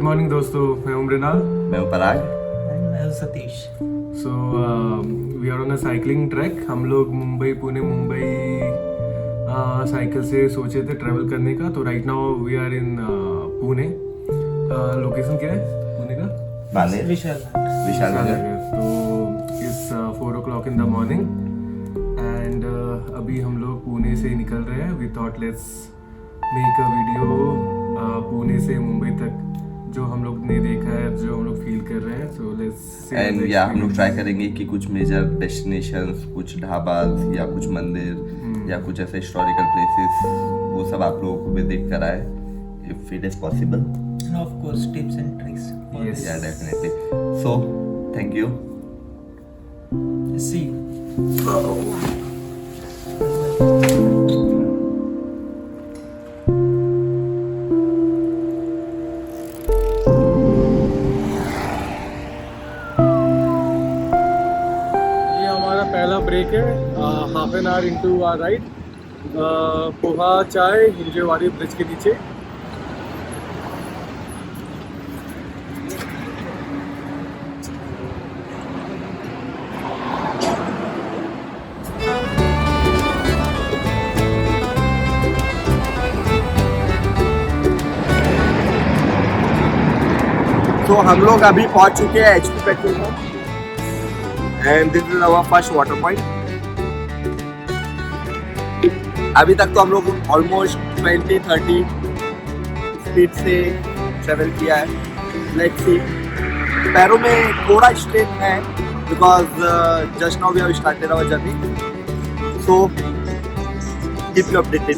Morning दोस्तों, मैं हूं मृणाल। मैं हूं पराग। मैं हूं Satish. So we are on a cycling track. हम लोग मुंबई साइकिल से सोचे थे ट्रैवल करने का। तो right now we are in Pune. Location क्या है पुणे का? बाले विशाल विशाल नगर। नगर। तो इस 4 o'clock in the morning and अभी हम लोग पुणे से निकल रहे हैं। We thought let's make a video Pune से मुंबई तक, जो हम लोग ने देखा है, जो हम लोग फील कर रहे हैं। सो लेट्स एंड या हम लोग ट्राई करेंगे कि कुछ मेजर डेस्टिनेशंस, कुछ ढाबास या कुछ मंदिर या कुछ ऐसे हिस्टोरिकल प्लेसेस, वो सब आप लोगों को विजिट कराए if it is possible. and of course tips and tricks for Yes. Yeah definitely. So thank you. this. See you. ये हमारा पहला ब्रेक है, half an hour into hour ride. Poha चाय हिंजेवाड़ी ब्रिज के नीचे। तो हम लोग अभी पहुंच चुके हैं HP petrol pump and this is our first water point. अभी तक तो हम लोग ऑलमोस्ट 20-30 स्पीड से ट्रेवल किया है। लेट्स सी, पैरों में थोड़ा स्ट्रेन है because just now we have started our journey. So keep you updated.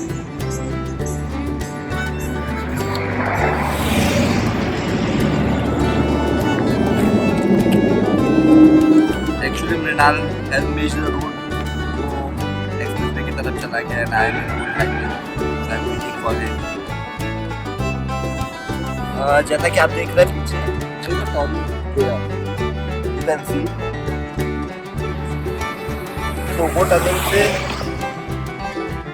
Actually, Mrinal has missed the road, तो एक्सप्रेसवे की तरफ चला गया and I am in good timing, so I am waiting for him. जैसा कि आप देख रहे हैं पीछे you can see, so वो टनल से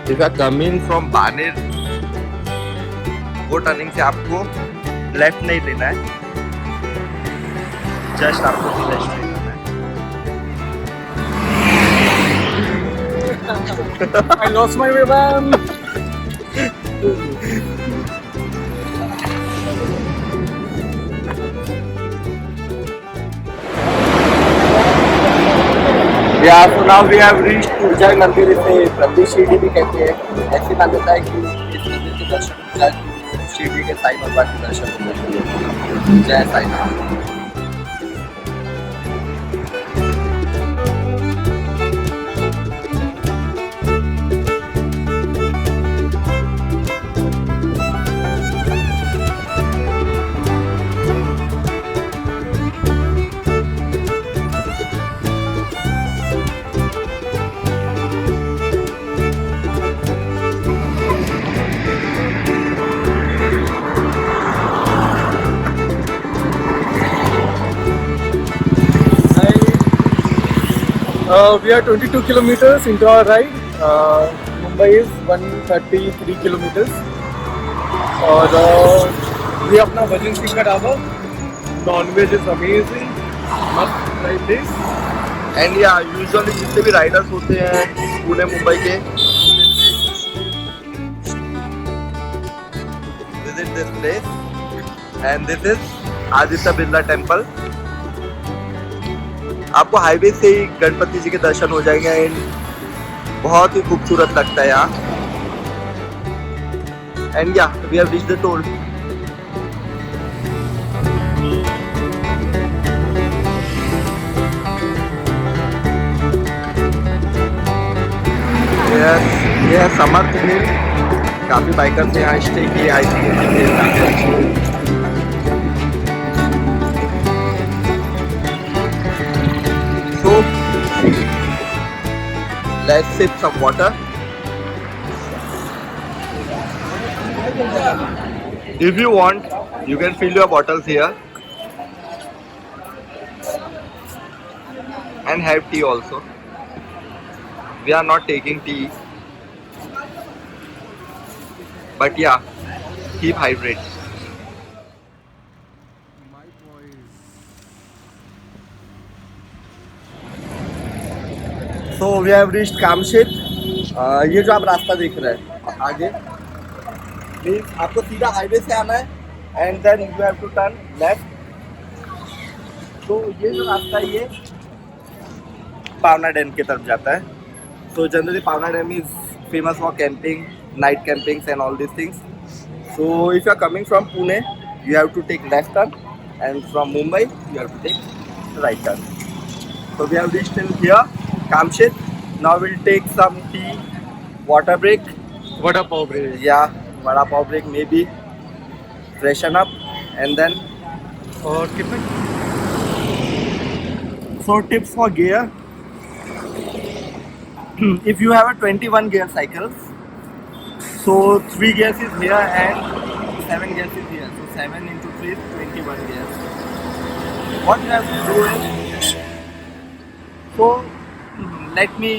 if you are coming from Baner, वो टर्निंग से आपको लेफ्ट नहीं लेना है, जस्ट आपको सीधा स्ट्रेट करना है। I lost my way, man. Yeah, so now we have reached ऊर्जा मंदिर। इसे प्रति शिरडी भी कहते हैं। ऐसी मान्यता है कि इस मंदिर के दर्शन हो जाए तो शिरडी के साईं भगवान के दर्शन हो जाए। जय साईं नाम। We are 22 kilometers into our ride. Mumbai is 133 kilometers. और ये अपना भजन सिंह का ढाबा। नॉन वेज इज अमेजिंग, मस्त ride this. And yeah usually जितने भी राइडर्स होते हैं पुणे मुंबई के, visit this place and this is Aditya Birla temple. आपको हाईवे से ही गणपति जी के दर्शन हो जाएंगे एंड बहुत ही खूबसूरत लगता है यहाँ। And yeah we have reached the toll. ये है समर्थ हिल। काफी बाइकर्स ने यहाँ स्टे किए। I think so let's sip some water. If you want, you can fill your bottles here and have tea also. We are not taking tea, but yeah, keep hydrated. So we have reached Kamshit. ये जो आप रास्ता देख रहे हैं आगे, means आपको सीधा हाईवे से आना है and then you have to turn left. तो ये जो रास्ता है ये पावना डैम की तरफ जाता है. So generally Pavna Dam is famous for camping, night campings and all these things. So if you are coming from Pune, you have to take left turn, and from Mumbai you have to take right turn. So we have reached till here, Kamshit. Now we'll take some tea, water break. What a power break. Yeah, vada pav break maybe. Freshen up and then. और कितने? So tips for gear. If you have a 21 gear cycle, so 3 gears is here and 7 gears is here. So 7 into 3 is 21 gears. What you have to do is, so let me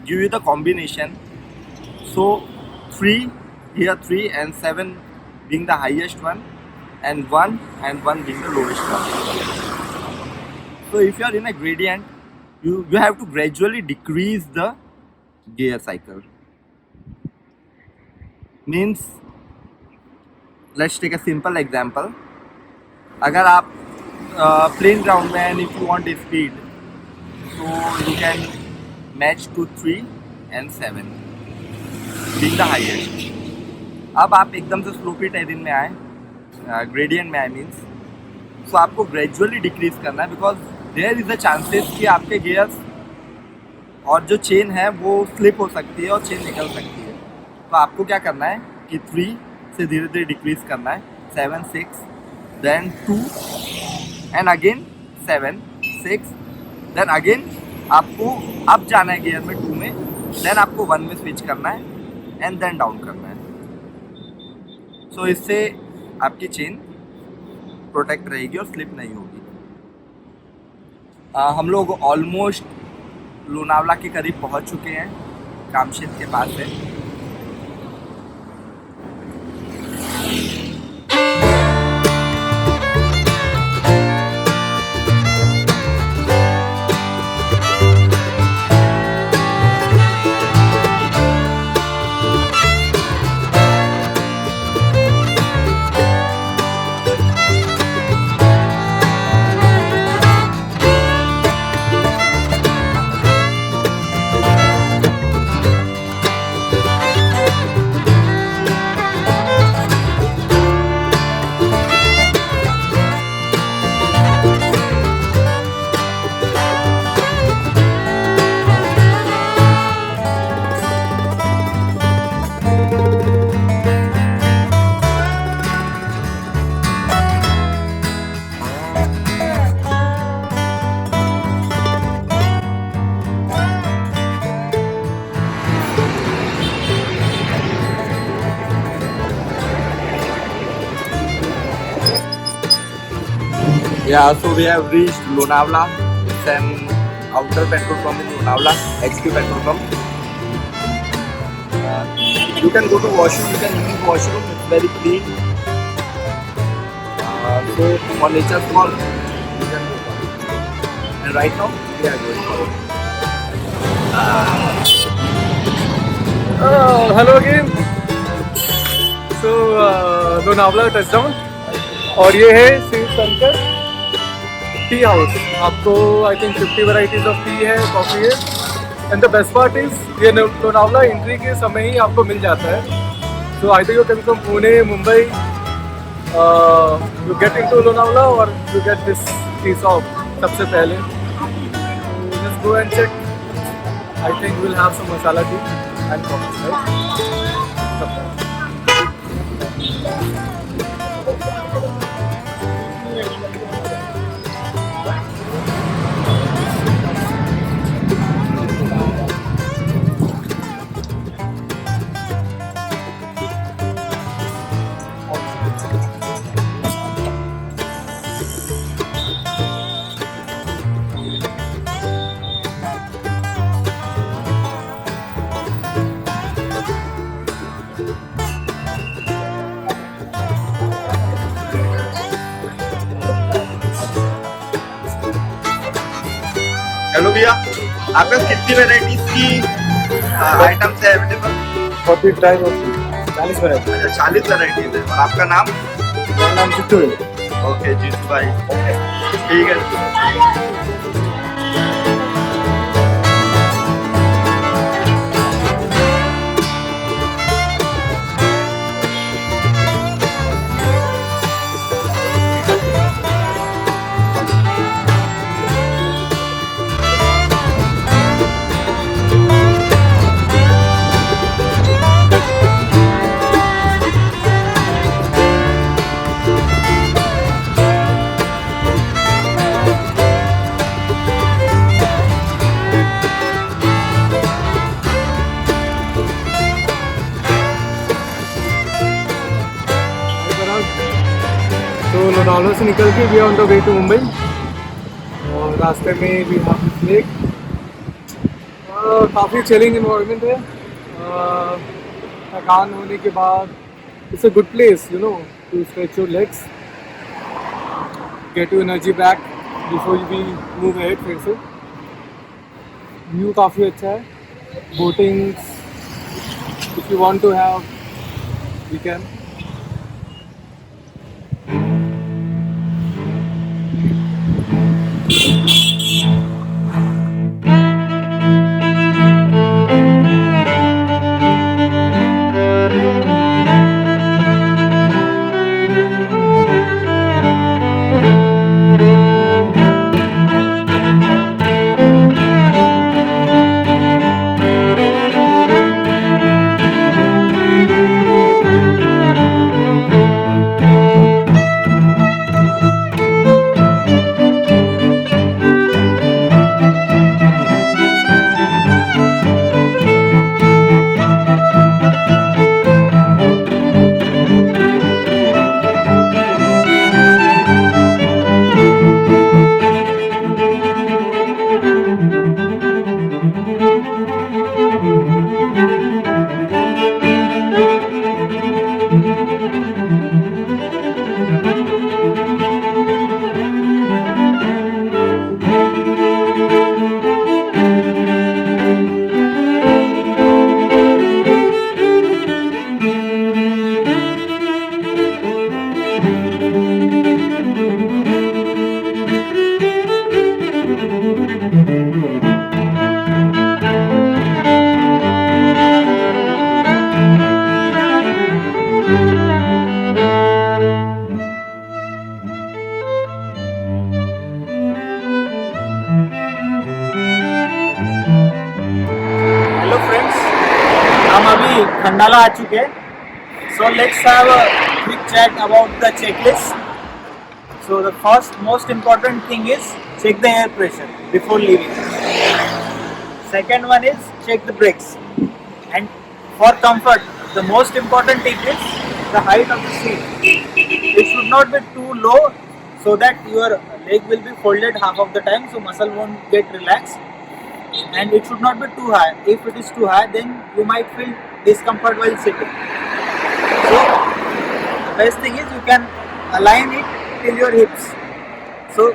give you the combination. So 3 here, 3 and 7 being the highest one, and 1 being the lowest one. So if you are in a gradient, you have to gradually decrease the gear cycle. Means, let's take a simple example. अगर आप plain ground में and if you want speed, so you can match to 3 and 7 being the highest. अब आप एकदम से sloppy टेरिन में आए, gradient में आए मीन्स, so आपको gradually decrease करना है because there is a chances कि आपके गियर्स और जो चेन है वो स्लिप हो सकती है और चेन निकल सकती है. तो आपको क्या करना है कि 3 से धीरे धीरे डिक्रीज करना है, 7 6 then 2 and again 7 6 then again आपको अप जाना है गियर में 2 में, देन आपको 1 में स्विच करना है एंड देन डाउन करना है. सो इससे आपकी चेन प्रोटेक्ट रहेगी और स्लिप नहीं होगी. हम लोग ऑलमोस्ट लोनावला के करीब पहुंच चुके हैं, कामशित के पास है. Yeah, so we have reached Lonavala. It's an outer petrol pump in Lonavala, XQ petrol pump. You can go to washroom, you can use washroom, it's very clean. So for nature's call, you can go for it. And right now, we are going for it. Hello again. So Lonavala touchdown और ये है Shri Shankar tea house. आपको I think 50 varieties of T है, coffee है. And the best part is ये Lonavala entry के समय ही आपको मिल जाता है. So I think you come from Pune, Mumbai, you get into Lonavala और you get this tea shop सबसे पहले. Just go and check. I think will have some masala tea and coffee, right? Hello भैया, आपके पास कितनी वेराइटीज की आइटम्स है अवेलेबल? 40 type of 40 variety. अच्छा 40 varieties है। और आपका नाम? मेरा नाम चिट्टू है। ओके जीतू भाई, ठीक है। तो लोनावला से निकल के we are on the way to Mumbai और रास्ते में भी यहाँ पे लेक काफ़ी चिलिंग इन्वायरमेंट है। थकान होने के बाद it's a good place you know to stretch your legs, get you energy back before you be move ahead. फिर से व्यू काफ़ी अच्छा है। Boating if you want to have we can. Hello friends, हम अभी खंडाला आ चुके हैं। So let's have a quick chat about the checklist. So the first most important thing is check the air pressure before leaving. Second one is check the brakes. And for comfort, the most important thing is the height of the seat. It should not be too low so that your leg will be folded half of the time, so muscle won't get relaxed. And it should not be too high. If it is too high, then you might feel discomfort while sitting. So the best thing is you can align it till your hips. So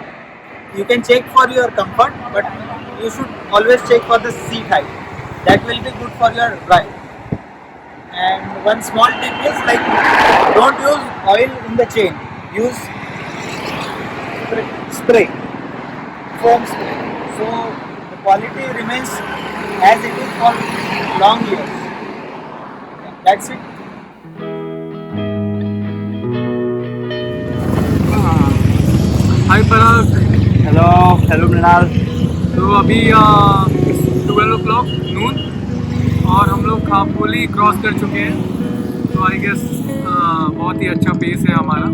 you can check for your comfort, but you should always check for the seat height. That will be good for your ride. And one small tip is like don't use oil in the chain. Use spray, foam spray. So the quality remains as it is for long years. That's it. Hi Parag. Hello Mrinal. तो अभी 12 o'clock नून और हम लोग खापकोली cross कर चुके हैं। तो I guess बहुत ही अच्छा पेस है हमारा।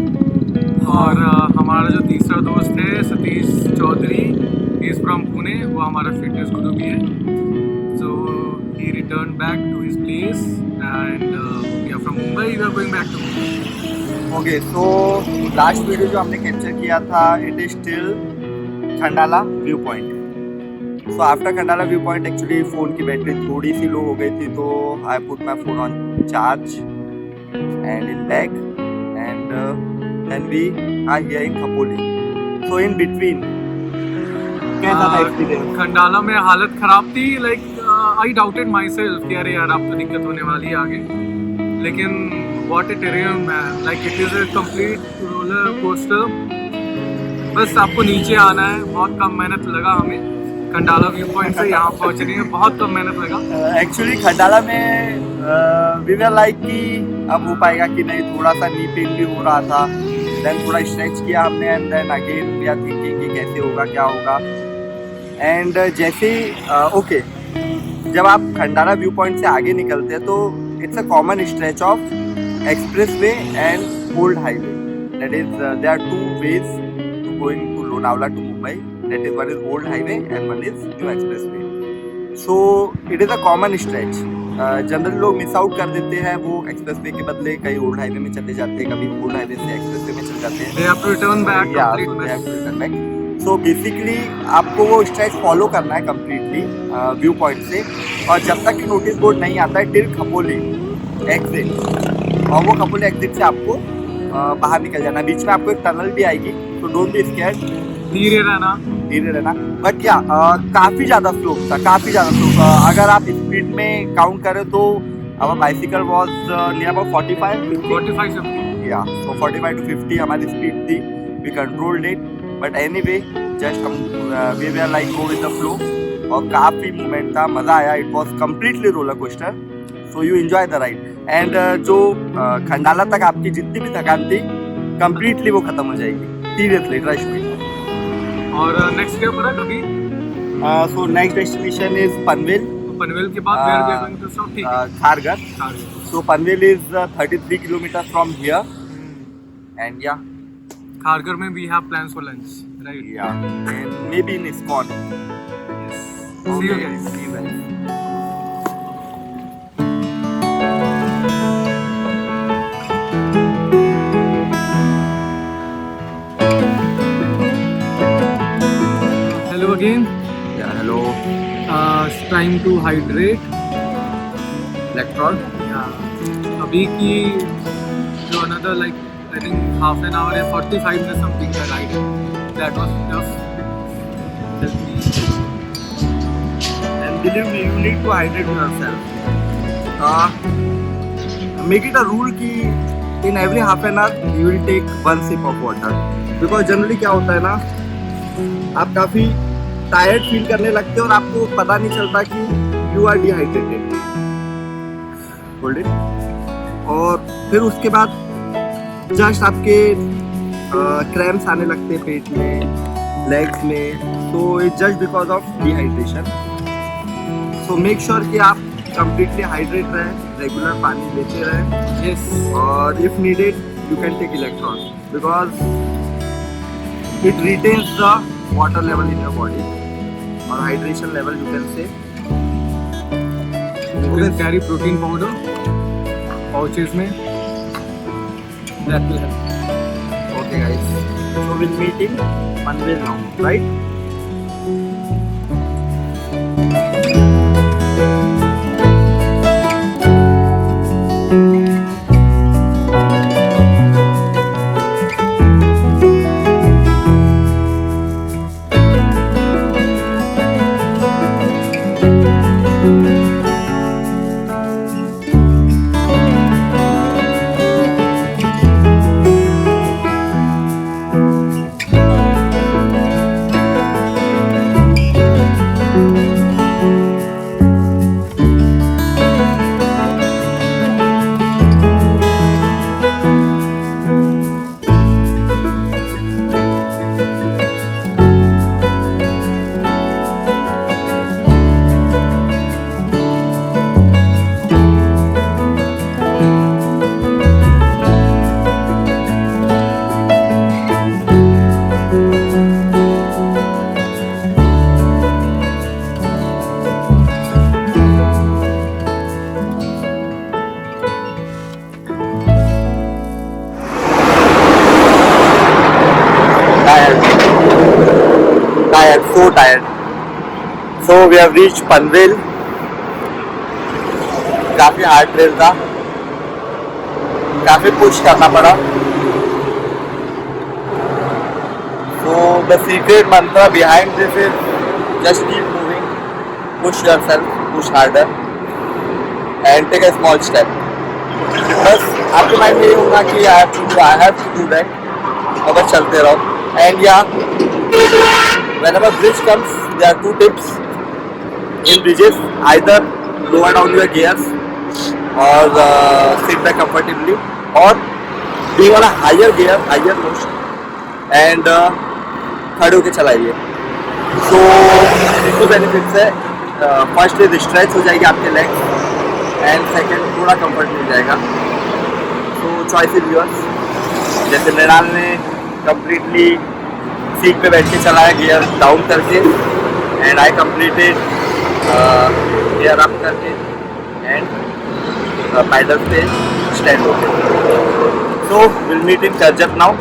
और हमारा जो तीसरा दोस्त है सतीश चौधरी इज़ फ्रॉम पुणे, वो हमारा फिटनेस गुरु भी है। So he return back to his place and we are from Mumbai, we are going back to. Okay, so last video जो हमने कैप्चर किया था it is still Khandala view point. So after Khandala view point actually phone की battery थोड़ी सी low हो गई थी, तो I put my phone on charge and in bag and then we are here in Khopoli. So in between कैसा था experience? Khandala में हालत खराब थी, like I doubted my self कि अरे यार अब तो दिक्कत होने वाली है आगे, लेकिन what a terrain man, like it is a complete roller coaster. बस आपको नीचे आना है, बहुत कम मेहनत लगा हमें खंडाला व्यू पॉइंट से यहाँ पहुँचने में, बहुत कम मेहनत लगा। एक्चुअली खंडाला में वी वर लाइक कि अब हो पाएगा कि नहीं, थोड़ा सा नी पेन भी हो रहा था, देन थोड़ा स्ट्रेच किया हमने and then again we are thinking कि कैसे होगा क्या होगा। एंड जैसे ओके जब आप खंडाला व्यू पॉइंट से आगे निकलते हैं तो it's a common stretch of express way and old highway, that is there are two ways to going to Lonavala to Mumbai, that is one is old highway and one is new express way. So it is a common stretch. General लोग miss out कर देते हैं, वो express way के बदले कहीं old highway में चले जाते हैं, कभी ओल्ड हाईवे से एक्सप्रेस वे में चले जाते हैं। They have to return back Yeah, complete so they mess. have to return back. So basically आपको वो स्ट्रेच फॉलो करना है कम्प्लीटली व्यू पॉइंट से, और जब तक कि नोटिस बोर्ड नहीं आता है टिल खपोली एग्जिट, और वो खपोली एग्जिट से आपको बाहर निकल जाना है। बीच में आपको एक टनल भी आएगी, तो डोंट बी स्कैर्ड, धीरे रहना। धीरे रहना। बट या काफ़ी ज़्यादा स्लोप था, काफ़ी ज़्यादा स्लोप। अगर आप स्पीड में काउंट करें तो our bicycle was near about 45 45 yeah, so 45 to 50 हमारी स्पीड थी, we controlled it, but anyway just we were like go with the flow, और काफ़ी मूवमेंट था, मज़ा आया। it was completely roller coaster, so you enjoy the ride, and जो खंडाला तक आपकी जितनी भी थकान थी completely वो ख़त्म हो जाएगी, seriously trust me। और नेक्स्ट डे पर कभी so next destination is Panvel, Panvel के बाद where we are going to stop? ठीक है, Kharghar. Kharghar. So Panvel is 33 kilometers from here, and yeah, Kharghar में we have plans for lunch, right? yeah, and maybe in ISKCON. Yes. See you guys. See you guys. Hello again. Yeah, hello. It's time to hydrate. Electron. Yeah. अभी की जो another like I think half an hour या 45 minutes something का ride है. That was enough. Help me. And believe me, you need to hydrate yourself. Make it a rule कि in every half an hour you will take one sip of water. Because generally क्या होता है ना, आप काफ़ी tired feel करने लगते हैं और आपको पता नहीं चलता कि you are dehydrated. Hold it. और फिर उसके बाद जस्ट आपके क्रैम्प्स आने लगते हैं पेट में, लेग्स में, so it just because of dehydration. So make sure कि आप कंप्लीटली हाइड्रेट रहें, रेगुलर पानी लेते रहें, Yes. और if needed you can take electron because it retains the water level in your body or hydration level you can say. You can carry protein powder pouches में. That will help. Okay guys, so we'll meet in Panvel now, right? So tired. So we have reached Panvel. काफी hard trail था, काफी push करना पड़ा। So the secret mantra behind this is just keep moving, push yourself, push harder and take a small step. बस आपके mind में ये होगा कि I have to do that, और बस चलते रहो. एंड या whenever bridge comes, there are two tips in bridges: either lower down your gears or sit back comfortably, or being on a higher gear, higher motion, and खड़े होके चलाइए. So इसको benefits है. फर्स्टली स्ट्रेच हो जाएगी आपके legs, and second थोड़ा comfort मिल जाएगा. So choice is yours. जैसे मृणाल ने कम्प्लीटली सीट पे बैठ के चलाया गियर डाउन करके, and I completed gear up करके एंड पैडल पे स्टैंड हो गए. So will meet in Karjat now.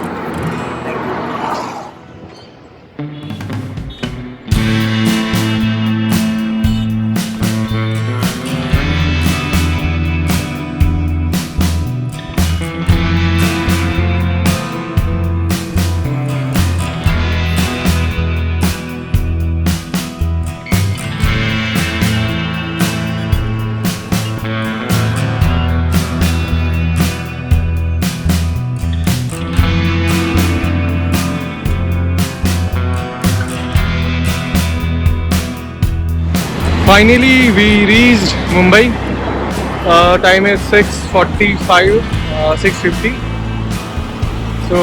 Finally, we reached Mumbai. Time is 6:45, 6:50. So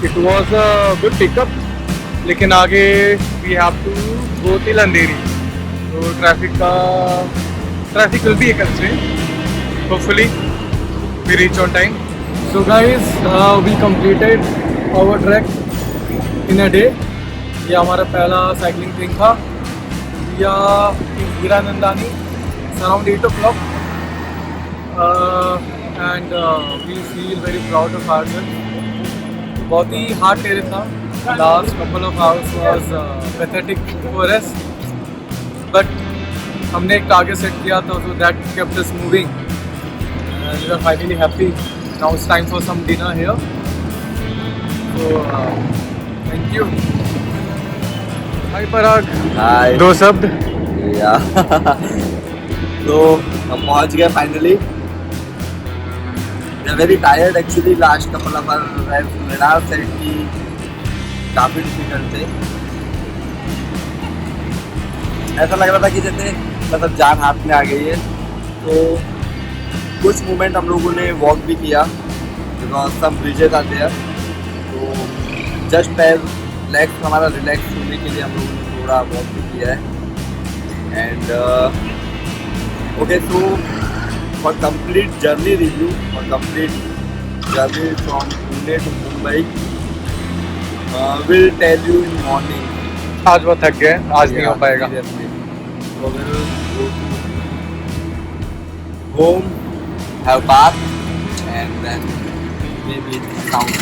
it was a good pickup. लेकिन आगे we have to go till Andheri. So traffic will be a constraint. Hopefully, we reach on time. So guys, we completed our trek in a day. ये हमारा पहला cycling thing था. in Hiranandani. It's around 8 o'clock, and we feel very proud of ourselves. बहुत ही hard terrain था. Last couple of hours was pathetic for us, but हमने एक target set किया था, so that kept us moving. And we are finally happy. Now it's time for some dinner here. So thank you. हाय पराग. हाय. दो शब्द. तो हम पहुंच गए finally. We are very tired actually. Last couple of hour Mrinal said की काफ़ी difficult थे. ऐसा लग रहा था कि जैसे मतलब जान हाथ में आ गई है. तो कुछ मोमेंट हम लोगों ने वॉक भी किया, बिकॉज सम ब्रिजेज आते हैं. तो जस्ट पैर लेग्स हमारा रिलैक्स होने के लिए हम लोगों ने थोड़ा वॉक भी किया है. And okay, so for complete journey review, for complete journey from Pune to Mumbai, will tell you in morning. आज बहुत थक गए, आज नहीं हो पाएगा. So we'll go to home, have bath, and then maybe sound.